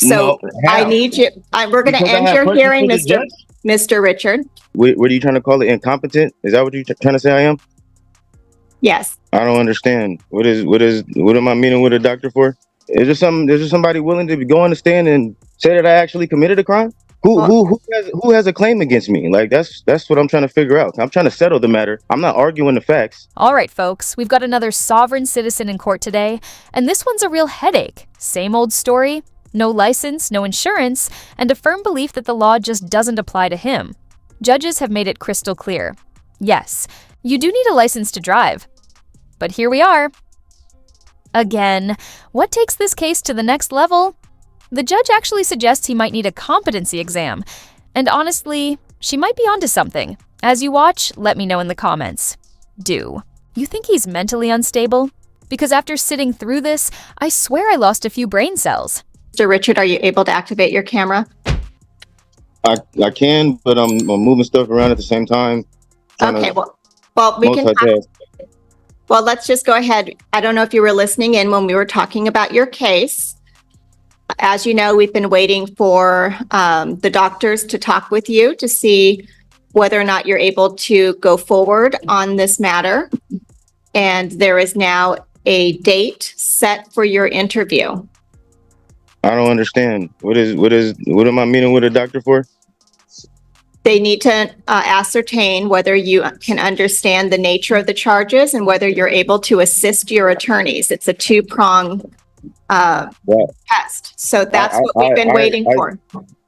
No, So I how? need you, we're going to Because I end have your questions hearing, for the judge. Mr. Richard. What are you trying to call it? Incompetent? Is that what you're trying to say I am? Yes. I don't understand. What am I meeting with a doctor for? Is there somebody willing to go on the stand and say that I actually committed a crime? Well, Who has a claim against me? Like that's what I'm trying to figure out. I'm trying to settle the matter. I'm not arguing the facts. All right, folks, we've got another sovereign citizen in court today, and this one's a real headache. Same old story, no license, no insurance, and a firm belief that the law just doesn't apply to him. Judges have made it crystal clear. Yes, you do need a license to drive. But here we are. Again, what takes this case to the next level? The judge actually suggests he might need a competency exam. And honestly, she might be onto something. As you watch, let me know in the comments. Do you think he's mentally unstable? Because after sitting through this, I swear I lost a few brain cells. Mr. Richard, are you able to activate your camera? I can, but I'm moving stuff around at the same time. Okay, well, we can well, let's just go ahead. I don't know if you were listening in when we were talking about your case. As you know, we've been waiting for the doctors to talk with you to see whether or not you're able to go forward on this matter. And there is now a date set for your interview. I don't understand. What am I meeting with a doctor for? They need to ascertain whether you can understand the nature of the charges and whether you're able to assist your attorneys. It's a two-prong test. So that's what we've been waiting for.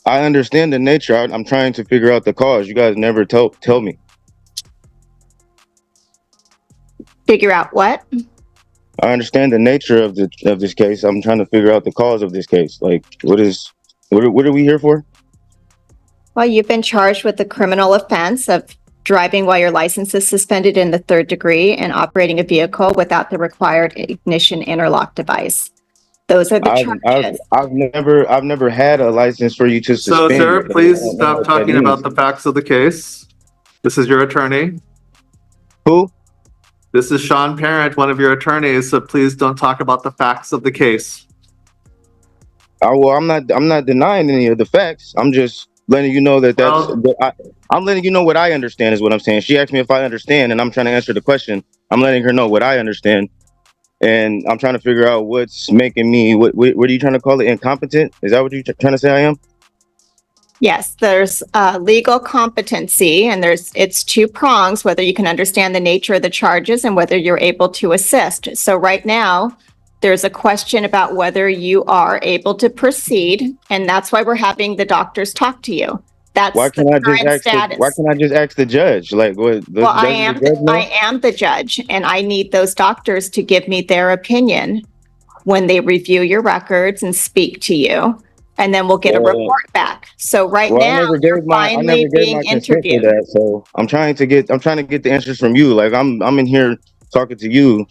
I understand the nature. I'm trying to figure out the cause. You guys never tell me. Figure out what? I understand the nature of this case. I'm trying to figure out the cause of this case. Like, what are we here for? Well, you've been charged with the criminal offense of driving while your license is suspended in the 3rd degree and operating a vehicle without the required ignition interlock device. Those are the charges. I've never had a license for you to suspend. So, sir, please stop talking about the facts of the case. This is your attorney. Who? This is Sean Parent, one of your attorneys. So please don't talk about the facts of the case. Well, I'm not denying any of the facts. I'm just letting you know I'm letting you know what I understand is what I'm saying. She asked me if I understand, and I'm trying to answer the question. I'm letting her know what I understand, and I'm trying to figure out what's making me. What are you trying to call it? Incompetent? Is that what you're trying to say I am? Yes, there's legal competency, and it's two prongs, whether you can understand the nature of the charges and whether you're able to assist. So right now, there's a question about whether you are able to proceed, and that's why we're having the doctors talk to you. That's why can't the current status. Why can't I just ask the judge? Like, what? Well, I am the judge, and I need those doctors to give me their opinion when they review your records and speak to you. And then we'll get a report back. So now you're finally being interviewed. So I'm trying to get the answers from you. Like I'm in here talking to you.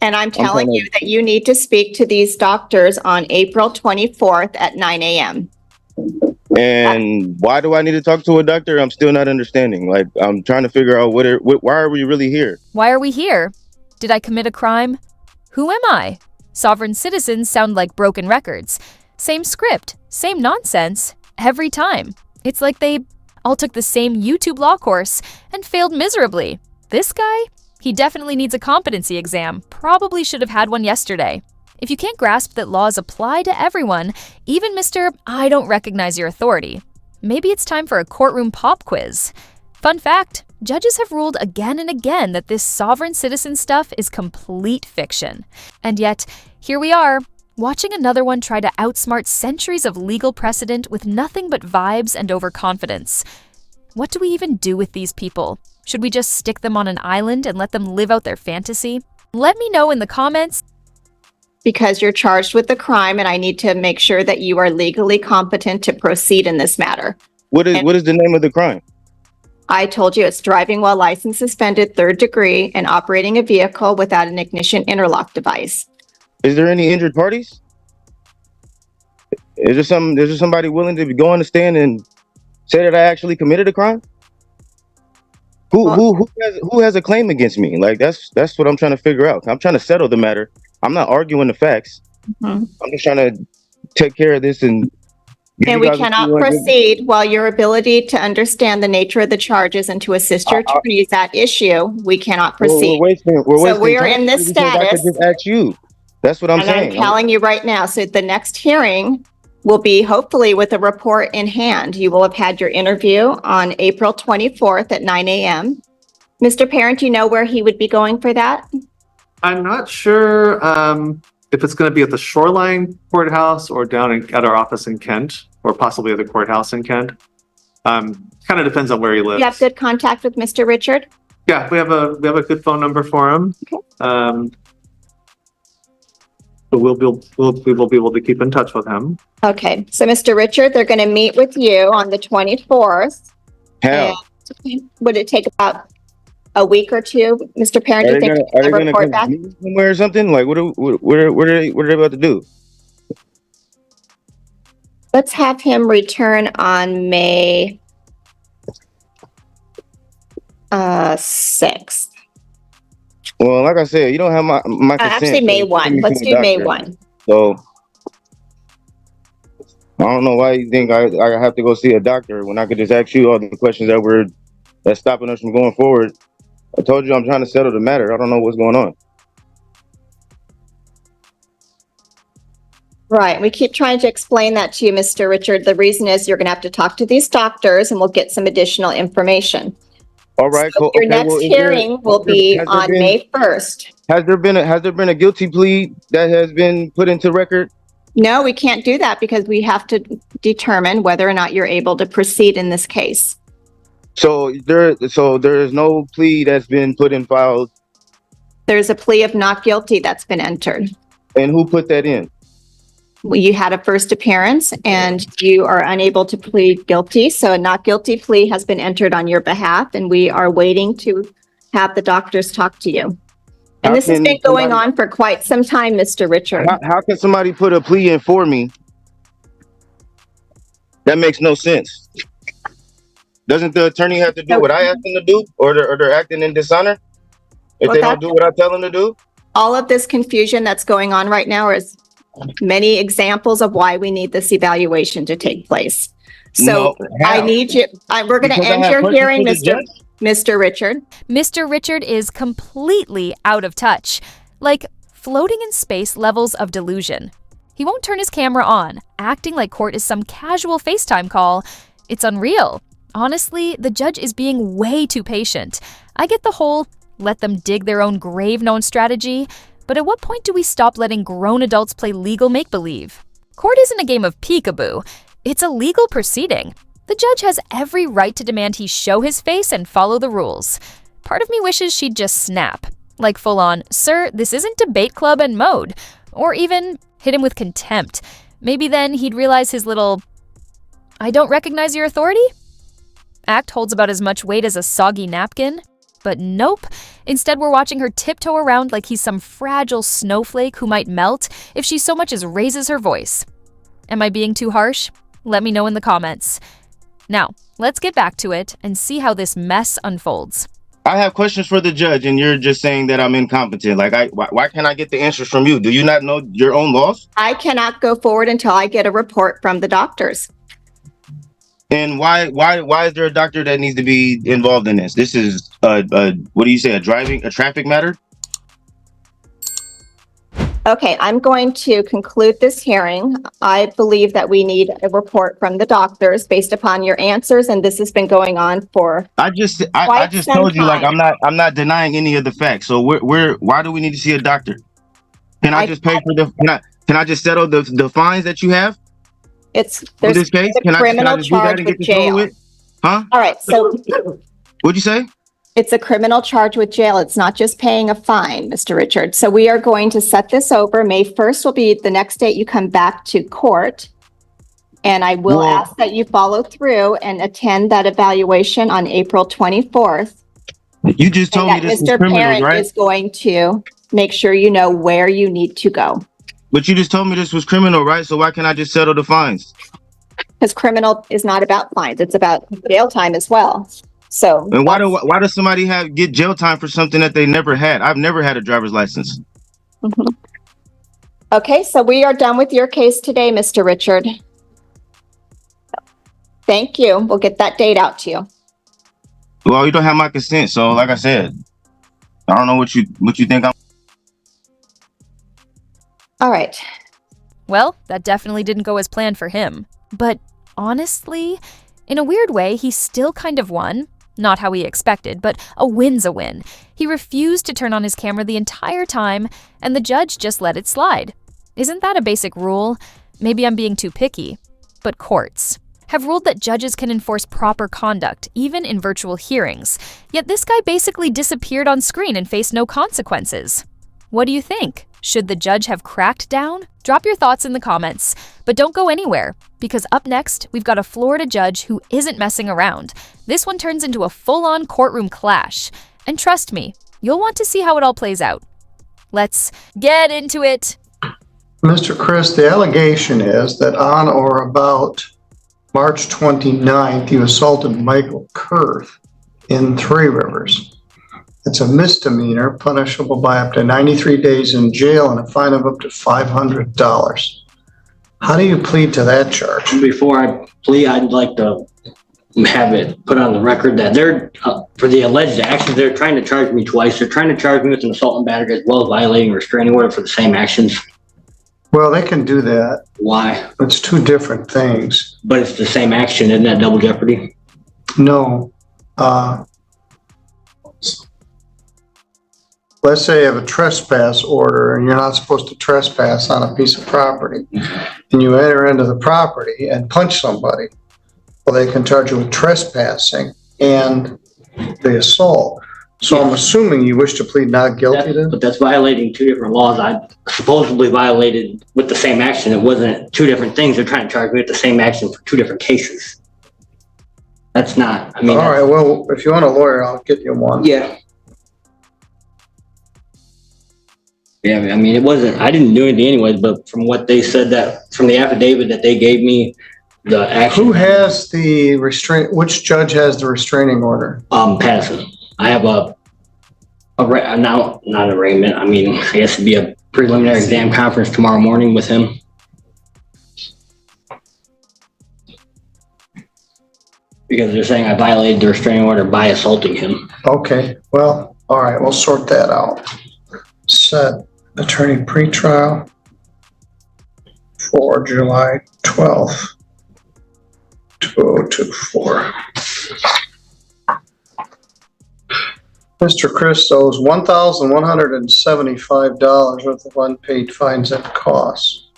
And I'm telling you that you need to speak to these doctors on April 24th at 9 a.m. And why do I need to talk to a doctor? I'm still not understanding. Like I'm trying to figure out why are we really here? Why are we here? Did I commit a crime? Who am I? Sovereign citizens sound like broken records. Same script, same nonsense, every time. It's like they all took the same YouTube law course and failed miserably. This guy? He definitely needs a competency exam. Probably should have had one yesterday. If you can't grasp that laws apply to everyone, even Mr. I don't recognize your authority, maybe it's time for a courtroom pop quiz. Fun fact, judges have ruled again and again that this sovereign citizen stuff is complete fiction. And yet, here we are, watching another one try to outsmart centuries of legal precedent with nothing but vibes and overconfidence. What do we even do with these people? Should we just stick them on an island and let them live out their fantasy? Let me know in the comments. Because you're charged with the crime, and I need to make sure that you are legally competent to proceed in this matter. What is the name of the crime? I told you it's driving while license suspended, 3rd degree, and operating a vehicle without an ignition interlock device. Is there any injured parties? Is there somebody willing to go on the stand and say that I actually committed a crime? Who has a claim against me? Like that's what I'm trying to figure out. I'm trying to settle the matter. I'm not arguing the facts. I'm just trying to take care of this and Give And you we guys what you cannot want to give. proceed while your ability to understand the nature of the charges and to assist your attorney is at issue. We cannot Well, proceed. we're So wasting we're time in this because I could status, just ask you. That's what I'm and I'm saying. telling you right now. So the next hearing will be hopefully with a report in hand. You will have had your interview on April 24th at 9 a.m. Mr. Parent, you know where he would be going for that? I'm not sure if it's going to be at the Shoreline Courthouse or at our office in Kent, or possibly at the courthouse in Kent. Kind of depends on where he lives. You have good contact with Mr. Richard? Yeah, we have a good phone number for him. Okay. But we will be able to keep in touch with him. Okay, so Mr. Richard, they're going to meet with you on the 24th. How? And would it take about a week or two, Mr. Parent? Do Are you they think gonna you can report come back? meet somewhere or something? Like what are they about to do? Let's have him return on May 6th. Well, like I said, you don't have my consent. Actually, May to 1. send me Let's to do a May doctor. 1. So I don't know why you think I have to go see a doctor when I could just ask you all the questions that's stopping us from going forward. I told you I'm trying to settle the matter. I don't know what's going on. Right. We keep trying to explain that to you, Mr. Richard. The reason is you're going to have to talk to these doctors and we'll get some additional information. All right, So cool. your Okay, next well, hearing will be has there on been- May 1st. Has there been a guilty plea that has been put into record? No, we can't do that because we have to determine whether or not you're able to proceed in this case. So there is no plea that's been put in files. There's a plea of not guilty that's been entered. And who put that in? Well, you had a first appearance and you are unable to plead guilty. So a not guilty plea has been entered on your behalf and we are waiting to have the doctors talk to you. And this has been going on for quite some time, Mr. Richard. How can somebody put a plea in for me? That makes no sense. Doesn't the attorney have to do what I ask them to do, or they're acting in dishonor if Well, they don't do what I tell them to do? All of this confusion that's going on right now is many examples of why we need this evaluation to take place. So No, I how? need you, we're going to Because I end have your questions hearing, for the judge? Mr. Richard. Mr. Richard is completely out of touch, like floating in space levels of delusion. He won't turn his camera on, acting like court is some casual FaceTime call. It's unreal. Honestly, the judge is being way too patient. I get the whole let them dig their own grave known strategy, but at what point do we stop letting grown adults play legal make-believe? Court isn't a game of peekaboo. It's a legal proceeding. The judge has every right to demand he show his face and follow the rules. Part of me wishes she'd just snap. Like full on, sir, this isn't debate club and mode. Or even hit him with contempt. Maybe then he'd realize his little, I don't recognize your authority? Act holds about as much weight as a soggy napkin. But nope. Instead, we're watching her tiptoe around like he's some fragile snowflake who might melt if she so much as raises her voice. Am I being too harsh? Let me know in the comments. Now, let's get back to it and see how this mess unfolds. I have questions for the judge, and you're just saying that I'm incompetent. Like, why can't I get the answers from you? Do you not know your own laws? I cannot go forward until I get a report from the doctors. And why is there a doctor that needs to be involved in this? This is what do you say, a traffic matter? Okay, I'm going to conclude this hearing. I believe that we need a report from the doctors based upon your answers, and this has been going on for I just quite some told you, like, time. I'm not denying any of the facts. So why do we need to see a doctor? Can I just pay for can I just settle the fines that you have It's in there's this case? a Can I criminal just do that charge and with get this over jail. with? Huh? All right, so What'd you say? it's a criminal charge with jail. It's not just paying a fine, Mr. Richard. So we are going to set this over. May 1st will be the next date you come back to court. And I will Well- ask that you follow through and attend that evaluation on April 24th. You just And told me that this was Mr. criminal, Parent right? is going to make sure you know where you need to go. But you just told me this was criminal, right? So why can't I just settle the fines? Because criminal is not about fines. It's about jail time as well. So. And why does somebody get jail time for something that they never had? I've never had a driver's license. Okay, so we are done with your case today, Mr. Richard. Thank you. We'll get that date out to you. Well, you don't have my consent, so like I said, I don't know what you think I'm. All right. Well, that definitely didn't go as planned for him. But honestly, in a weird way, he still kind of won. Not how he expected, but a win's a win. He refused to turn on his camera the entire time, and the judge just let it slide. Isn't that a basic rule? Maybe I'm being too picky. But courts have ruled that judges can enforce proper conduct, even in virtual hearings. Yet this guy basically disappeared on screen and faced no consequences. What do you think? Should the judge have cracked down? Drop your thoughts in the comments, but don't go anywhere, because up next, we've got a Florida judge who isn't messing around. This one turns into a full-on courtroom clash. And trust me, you'll want to see how it all plays out. Let's get into it. Mr. Chris, the allegation is that on or about March 29th, you assaulted Michael Kurth in Three Rivers. It's a misdemeanor punishable by up to 93 days in jail and a fine of up to $500. How do you plead to that charge? Before I plead, I'd like to have it put on the record that they're, for the alleged actions, they're trying to charge me twice. They're trying to charge me with an assault and battery as well as violating a restraining order for the same actions. Well, they can do that. Why? It's two different things. But it's the same action. Isn't that double jeopardy? No. Let's say you have a trespass order and you're not supposed to trespass on a piece of property, and you enter into the property and punch somebody. Well, they can charge you with trespassing and the assault. So I'm assuming you wish to plead not guilty to? But that's violating two different laws. I supposedly violated with the same action. It wasn't two different things. They're trying to charge me with the same action for two different cases. That's not, I mean. All right, well, if you want a lawyer, I'll get you one. Yeah. Yeah, I mean, it wasn't, I didn't do anything anyways, but from what they said, that from the affidavit that they gave me, the action. Who has the which judge has the restraining order? Patterson. I have not arraignment. I mean, I guess it'd be a preliminary exam conference tomorrow morning with him. Because they're saying I violated the restraining order by assaulting him. Okay, well, all right, we'll sort that out. Set attorney pretrial for July 12th, 2024. Mr. Chris owes $1,175 worth of unpaid fines and costs.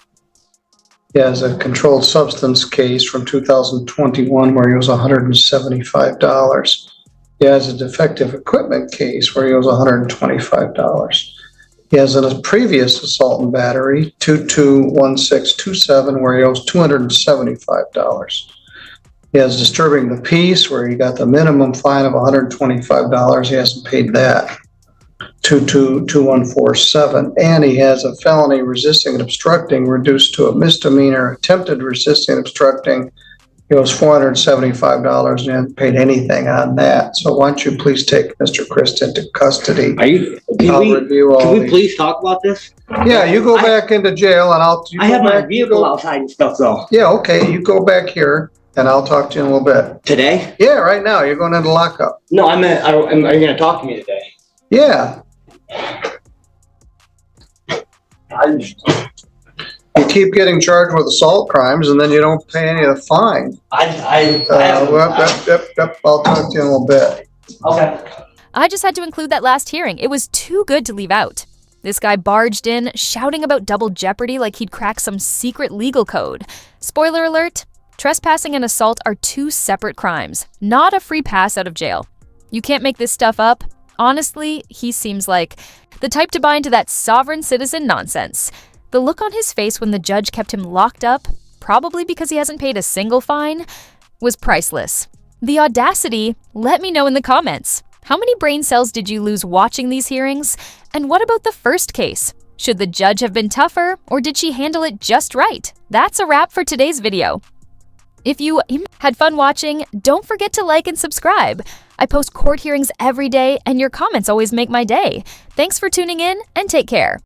He has a controlled substance case from 2021 where he owes $175. He has a defective equipment case where he owes $125. He has a previous assault and battery, 221627, where he owes $275. He has disturbing the peace, where he got the minimum fine of $125. He hasn't paid that. 222147. And he has a felony resisting and obstructing reduced to a misdemeanor attempted resisting and obstructing. He owes $475 and he hasn't paid anything on that. So why don't you please take Mr. Christ into custody? Can we please talk about this? Yeah, you go back into jail and I have my vehicle outside and stuff though. Yeah, okay, you go back here and I'll talk to you in a little bit. Today? Yeah, right now. You're going into lockup. No, are you going to talk to me today? Yeah. You keep getting charged with assault crimes and then you don't pay any of the fine. I'll talk to you in a little bit. Okay. I just had to include that last hearing. It was too good to leave out. This guy barged in, shouting about double jeopardy like he'd cracked some secret legal code. Spoiler alert, trespassing and assault are two separate crimes, not a free pass out of jail. You can't make this stuff up. Honestly, he seems like the type to buy into that sovereign citizen nonsense. The look on his face when the judge kept him locked up, probably because he hasn't paid a single fine, was priceless. The audacity, let me know in the comments. How many brain cells did you lose watching these hearings? And what about the first case? Should the judge have been tougher, or did she handle it just right? That's a wrap for today's video. If you had fun watching, don't forget to like and subscribe. I post court hearings every day, and your comments always make my day. Thanks for tuning in, and take care.